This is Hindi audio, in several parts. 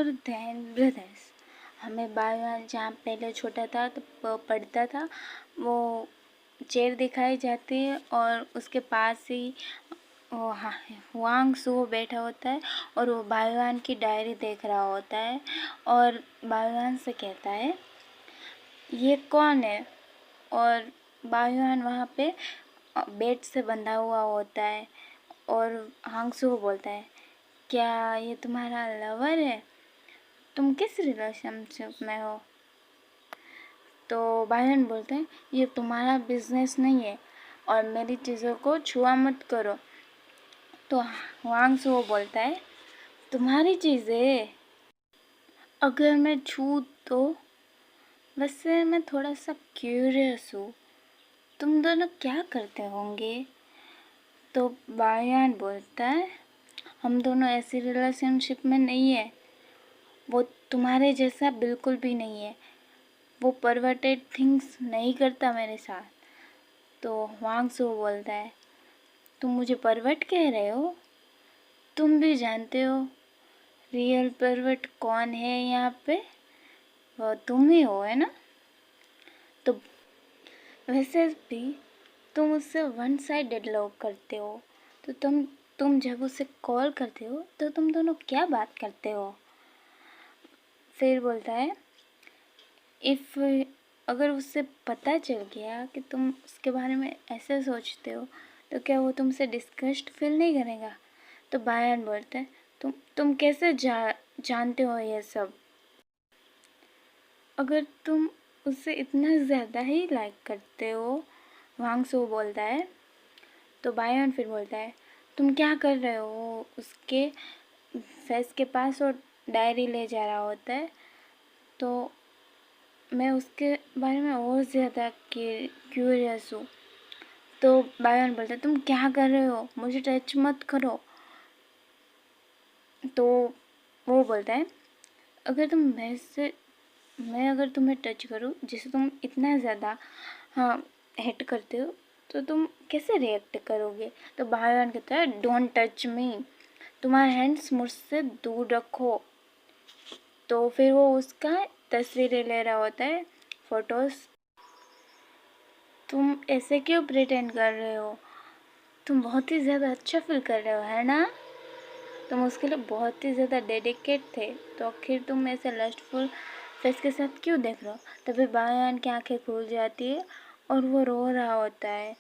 और देन ब्रदर्स। हमें बाय जहाँ पहले छोटा था तो पढ़ता था, वो चेयर दिखाई जाती है और उसके पास ही वो हुआंग सू बैठा होता है और वो बायुआन की डायरी देख रहा होता है और बायुआन से कहता है ये कौन है। और बायुआन वहाँ पे बेड से बंधा हुआ होता है और हांगसू बोलता है क्या ये तुम्हारा लवर है, तुम किस रिलेशनशिप में हो। तो बायुआन बोलते हैं ये तुम्हारा बिजनेस नहीं है और मेरी चीज़ों को छुआ मत करो। तो हांगसू बोलता है तुम्हारी चीज़ें अगर मैं छू तो। वैसे मैं थोड़ा सा क्यूरियस हूँ, तुम दोनों क्या करते होंगे। तो बायान बोलता है हम दोनों ऐसी रिलेशनशिप में नहीं है, वो तुम्हारे जैसा बिल्कुल भी नहीं है, वो परवर्टेड थिंग्स नहीं करता मेरे साथ। तो वांग सो बोलता है तुम मुझे परवर्ट कह रहे हो, तुम भी जानते हो रियल परवर्ट कौन है यहाँ पे, वो तुम ही हो, है ना। तो वैसे भी तुम उससे वन साइडेड लव करते हो, तो तुम जब उसे कॉल करते हो तो तुम दोनों क्या बात करते हो। फिर बोलता है इफ़ अगर उससे पता चल गया कि तुम उसके बारे में ऐसे सोचते हो तो क्या वो तुमसे डिस्कस्ड फील नहीं करेगा। तो बायान बोलता है तुम कैसे जानते हो ये सब, अगर तुम उससे इतना ज़्यादा ही लाइक करते हो। वांग सो बोलता है। तो बायान फिर बोलता है तुम क्या कर रहे हो, वो उसके फेस के पास और डायरी ले जा रहा होता है। तो मैं उसके बारे में और ज़्यादा क्यूरियस हूँ। तो बायान बोलता है तुम क्या कर रहे हो, मुझे टच मत करो। तो वो बोलता है अगर मैं अगर तुम्हें टच करूँ जिसे तुम इतना ज़्यादा हेट करते हो तो तुम कैसे रिएक्ट करोगे। तो बायान कहता है डोंट टच मी, तुम्हारे हैंड्स मुझसे दूर रखो। तो फिर वो उसका तस्वीरें ले रहा होता है, फ़ोटोज़। तुम ऐसे क्यों प्रिटेंड कर रहे हो, तुम बहुत ही ज़्यादा अच्छा फील कर रहे हो, है ना। तुम उसके लिए बहुत ही ज़्यादा डेडिकेट थे, तो आखिर तुम ऐसे लस्टफुल फेस के साथ क्यों देख रहे हो। तभी बायान की आंखें खुल जाती है और वो रो रहा होता है।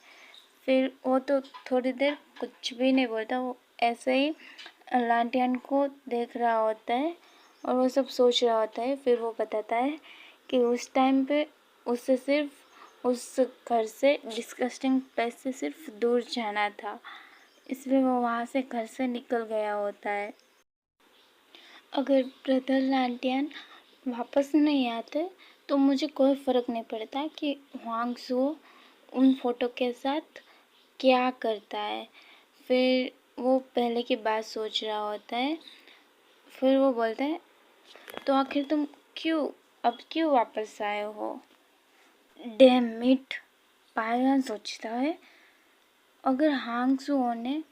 फिर वो तो थोड़ी देर कुछ भी नहीं बोलता, वो ऐसे ही लांटियान को देख रहा होता है और वो सब सोच रहा होता है। फिर वो बताता है कि उस टाइम पे उससे सिर्फ उस घर से डिस्गस्टिंग प्लेस से सिर्फ दूर जाना था, इसलिए वो वहाँ से घर से निकल गया होता है। अगर ब्रदर लांटियान वापस नहीं आते तो मुझे कोई फ़र्क नहीं पड़ता कि हुआंग सू उन फ़ोटो के साथ क्या करता है। फिर वो पहले की बात सोच रहा होता है। फिर वो बोलता है तो आखिर तुम क्यों वापस आए हो। डैम इट, पायन सोचता है अगर हांग सू ने,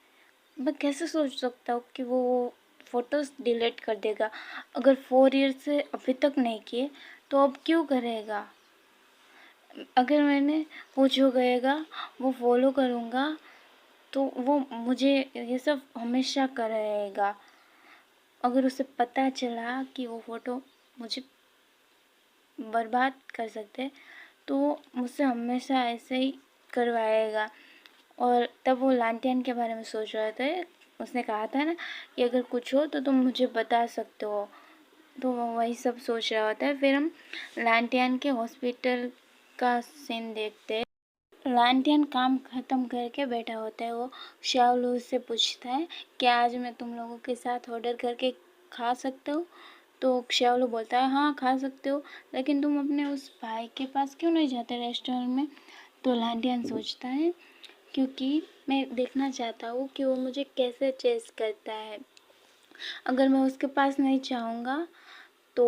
मैं कैसे सोच सकता हूँ कि वो फ़ोटोज़ डिलीट कर देगा। अगर 4 ईयर से अभी तक नहीं किए तो अब क्यों करेगा। अगर मैंने वो जो कहेगा वो फॉलो करूँगा तो वो मुझे ये सब हमेशा करेगा। अगर उसे पता चला कि वो फ़ोटो मुझे बर्बाद कर सकते तो वो मुझसे हमेशा ऐसे ही करवाएगा। और तब वो लांटियान के बारे में सोच रहे थे, उसने कहा था ना कि अगर कुछ हो तो तुम मुझे बता सकते हो, तो वो वही सब सोच रहा होता है। फिर हम लांटियान के हॉस्पिटल का सीन देखते हैं। लांटियन काम ख़त्म करके बैठा होता है। वो शाओलू से पूछता है क्या आज मैं तुम लोगों के साथ ऑर्डर करके खा सकता हूँ। तो शाओलू बोलता है हाँ खा सकते हो, लेकिन तुम अपने उस भाई के पास क्यों नहीं जाते रेस्टोरेंट में। तो लांटियन सोचता है क्योंकि मैं देखना चाहता हूँ कि वो मुझे कैसे चेस करता है। अगर मैं उसके पास नहीं चाहूँगा तो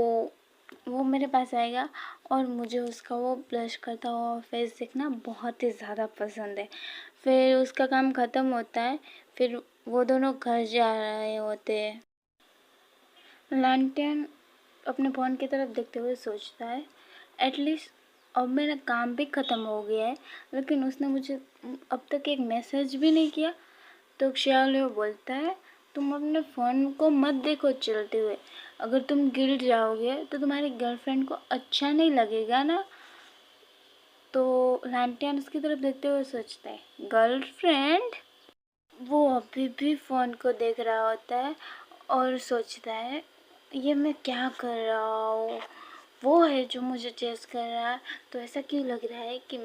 वो मेरे पास आएगा और मुझे उसका वो ब्लश करता हुआ फेस देखना बहुत ही ज़्यादा पसंद है। फिर उसका काम ख़त्म होता है, फिर वो दोनों घर जा रहे होते हैं। लांटेन अपने फ़ोन की तरफ देखते हुए सोचता है एटलीस्ट अब मेरा काम भी ख़त्म हो गया है, लेकिन उसने मुझे अब तक एक मैसेज भी नहीं किया। तो xiaolue बोलता है तुम अपने फ़ोन को मत देखो चलते हुए, अगर तुम गिर जाओगे तो तुम्हारी गर्लफ्रेंड को अच्छा नहीं लगेगा ना। तो लैंटियन उसकी तरफ देखते हुए सोचता है गर्लफ्रेंड। वो अभी भी फ़ोन को देख रहा होता है और सोचता है ये मैं क्या कर रहा हूँ, वो है जो मुझे चेस कर रहा है। तो ऐसा क्यों लग रहा है कि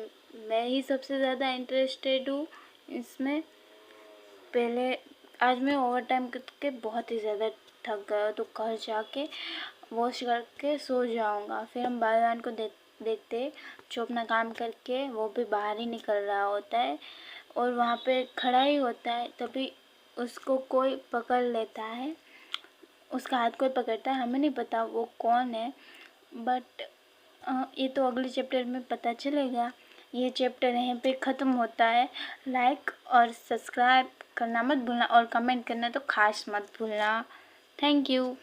मैं ही सबसे ज़्यादा इंटरेस्टेड हूँ इसमें। पहले आज मैं ओवर टाइम करके बहुत ही ज़्यादा थक गया, तो घर जाके वॉश करके सो जाऊँगा। फिर हम बालवान को देखते जो अपना काम करके वो भी बाहर ही निकल रहा होता है और वहाँ पे खड़ा ही होता है। तभी उसको कोई पकड़ लेता है, उसका हाथ कोई पकड़ता है, हमें नहीं पता वो कौन है, बट ये तो अगले चैप्टर में पता चलेगा। ये चैप्टर यहीं पे ख़त्म होता है। लाइक और सब्सक्राइब करना मत भूलना और कमेंट करना तो खास मत भूलना। Thank you.